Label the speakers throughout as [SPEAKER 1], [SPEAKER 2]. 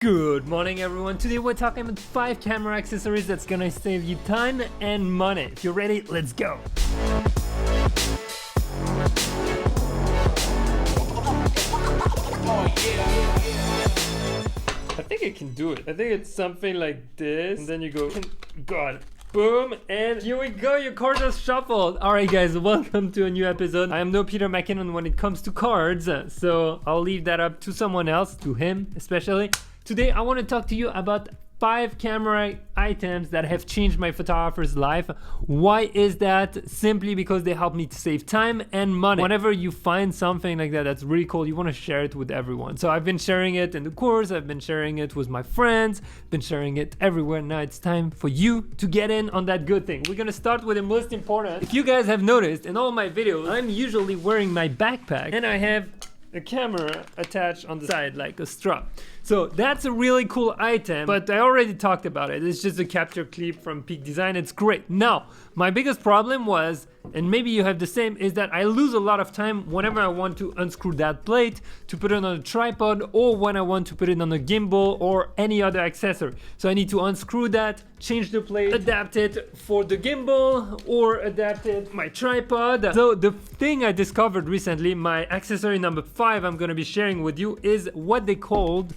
[SPEAKER 1] Good morning everyone, today we're talking about 5 camera accessories that's gonna save you time and money. If you're ready, let's go! I think I can do it. I think it's something like this, and then you go, God, boom, and here we go, your cards are shuffled. Alright guys, welcome to a new episode. I am no Peter McKinnon when it comes to cards, so I'll leave that up to someone else, to him especially. Today I want to talk to you about 5 camera items that have changed my photographer's life. Why is that? Simply because they help me to save time and money. Whenever you find something like that that's really cool, you want to share it with everyone. So I've been sharing it in the course, I've been sharing it with my friends, been sharing it everywhere. Now it's time for you to get in on that good thing. We're gonna start with the most important. If you guys have noticed, in all my videos I'm usually wearing my backpack and I have a camera attached on the side like a strap. So that's a really cool item, but I already talked about it. It's just a capture clip from Peak Design. It's great. Now, my biggest problem was, and maybe you have the same, is that I lose a lot of time whenever I want to unscrew that plate to put it on a tripod, or when I want to put it on a gimbal or any other accessory. So I need to unscrew that, change the plate, adapt it for the gimbal, or adapt it my tripod. So the thing I discovered recently, my accessory number 5 I'm gonna be sharing with you, is what they called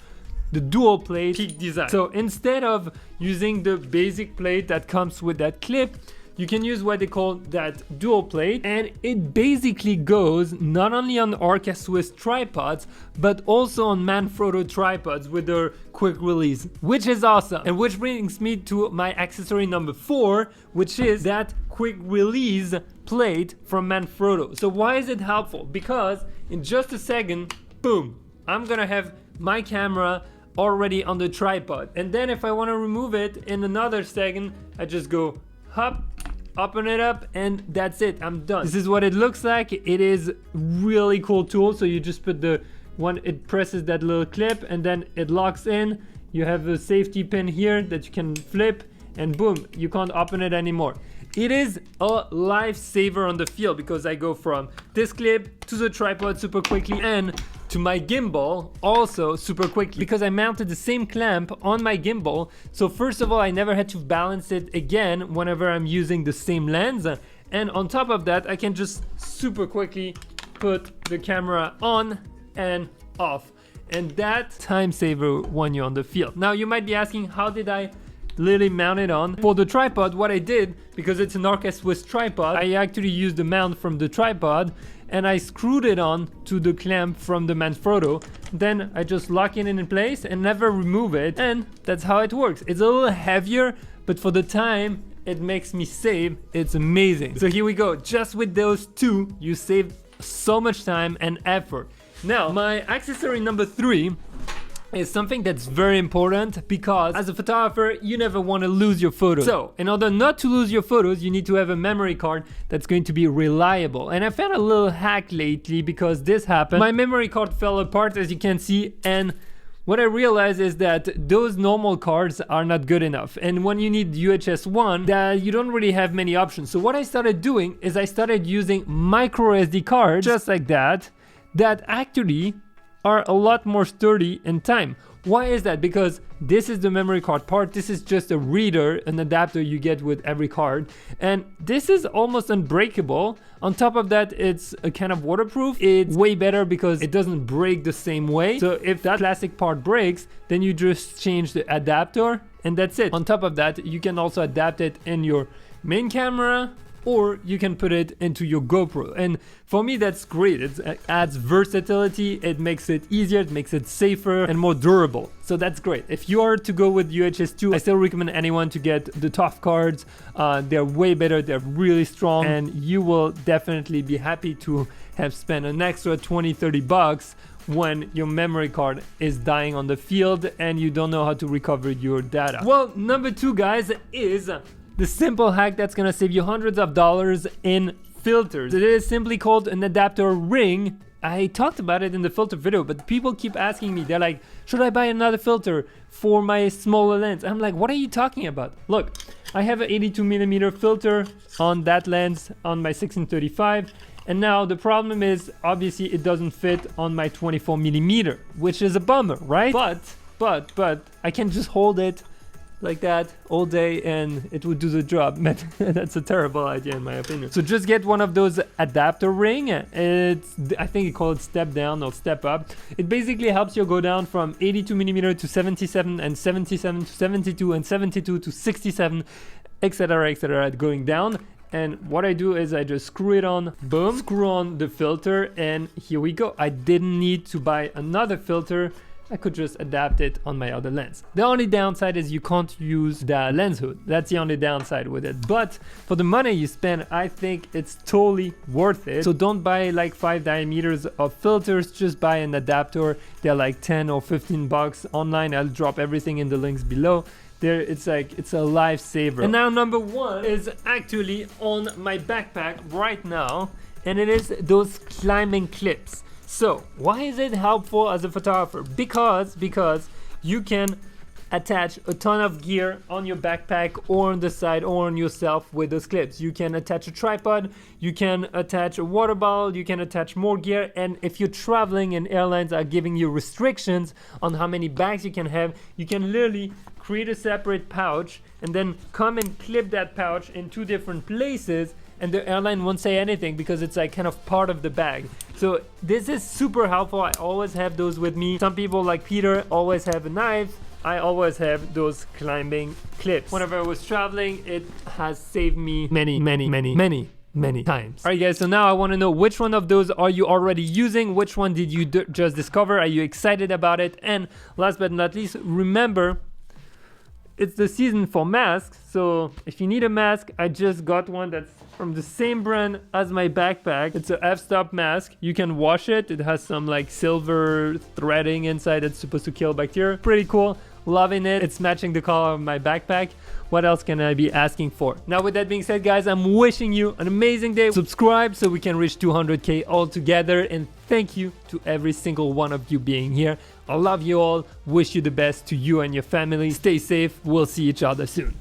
[SPEAKER 1] the dual plate Peak Design. So instead of using the basic plate that comes with that clip, you can use what they call that dual plate, and it basically goes not only on Orca Swiss tripods but also on Manfrotto tripods with their quick release, which is awesome. And which brings me to my accessory number 4, which is that quick release plate from Manfrotto. So why is it helpful? Because in just a second, boom, I'm gonna have my camera already on the tripod, and then if I want to remove it in another second, I just go hop, open it up, and that's it, I'm done. This is what it looks like. It is really cool tool. So you just put the one, it presses that little clip and then it locks in. You have a safety pin here that you can flip, and boom, you can't open it anymore. It is a lifesaver on the field because I go from this clip to the tripod super quickly and to my gimbal also super quickly, because I mounted the same clamp on my gimbal. So first of all, I never had to balance it again whenever I'm using the same lens, and on top of that I can just super quickly put the camera on and off, and that time saver when you're on the field. Now you might be asking, how did I literally mount it on? For the tripod, what I did, because it's an Orca Swiss tripod, I actually used the mount from the tripod and I screwed it on to the clamp from the Manfrotto. Then I just lock it in place and never remove it, and that's how it works. It's a little heavier, but for the time it makes me save, it's amazing. So here we go, just with those 2 you save so much time and effort. Now my accessory number 3 is something that's very important, because as a photographer you never want to lose your photos. So in order not to lose your photos, you need to have a memory card that's going to be reliable. And I found a little hack lately because this happened. My memory card fell apart, as you can see, and what I realized is that those normal cards are not good enough, and when you need UHS 1, that you don't really have many options. So what I started doing is I started using micro SD cards just like that actually are a lot more sturdy in time. Why is that? Because this is the memory card part. This is just a reader, an adapter you get with every card, and this is almost unbreakable. On top of that, it's a kind of waterproof. It's way better because it doesn't break the same way. So if that plastic part breaks, then you just change the adapter and that's it. On top of that, you can also adapt it in your main camera, or you can put it into your GoPro. And for me, that's great. It adds versatility, it makes it easier, it makes it safer and more durable. So that's great. If you are to go with UHS 2, I still recommend anyone to get the tough cards. They're way better, they're really strong, and you will definitely be happy to have spent an extra 20-30 bucks when your memory card is dying on the field and you don't know how to recover your data. Well, number 2, guys, is the simple hack that's gonna save you hundreds of dollars in filters. It is simply called an adapter ring. I talked about it in the filter video, but people keep asking me, they're like, should I buy another filter for my smaller lens? I'm like, what are you talking about? Look, I have an 82mm filter on that lens on my 16-35, And now the problem is, obviously it doesn't fit on my 24mm, which is a bummer, right? But but I can just hold it like that all day and it would do the job. But that's a terrible idea in my opinion. So just get one of those adapter ring. I think you call it step down or step up. It basically helps you go down from 82 millimeter to 77 and 77 to 72 and 72 to 67, etc, going down. And what I do is I just screw it on, boom, screw on the filter, and here we go. I didn't need to buy another filter. I could just adapt it on my other lens. The only downside is you can't use the lens hood. That's the only downside with it. But for the money you spend, I think it's totally worth it. So don't buy like 5 diameters of filters, just buy an adapter. They're like 10 or 15 bucks online. I'll drop everything in the links below. It's a lifesaver. And now number 1 is actually on my backpack right now, and it is those climbing clips. So why is it helpful as a photographer? Because you can attach a ton of gear on your backpack or on the side or on yourself with those clips. You can attach a tripod, you can attach a water bottle, you can attach more gear, and if you're traveling and airlines are giving you restrictions on how many bags you can have, you can literally create a separate pouch and then come and clip that pouch in 2 different places, and the airline won't say anything because it's like kind of part of the bag. So this is super helpful. I always have those with me. Some people like Peter always have a knife. I always have those climbing clips. Whenever I was traveling, it has saved me many times. All right guys, so now I want to know which one of those are you already using? Which one did you just discover? Are you excited about it? And last but not least, remember, it's the season for masks. So if you need a mask, I just got one that's from the same brand as my backpack. It's a f-stop mask. You can wash it. It has some like silver threading inside that's supposed to kill bacteria. Pretty cool. Loving it. It's matching the color of my backpack. What else can I be asking for? Now with that being said, guys, I'm wishing you an amazing day. Subscribe so we can reach 200k all together, and thank you to every single one of you being here. I love you all. Wish you the best to you and your family. Stay safe. We'll see each other soon.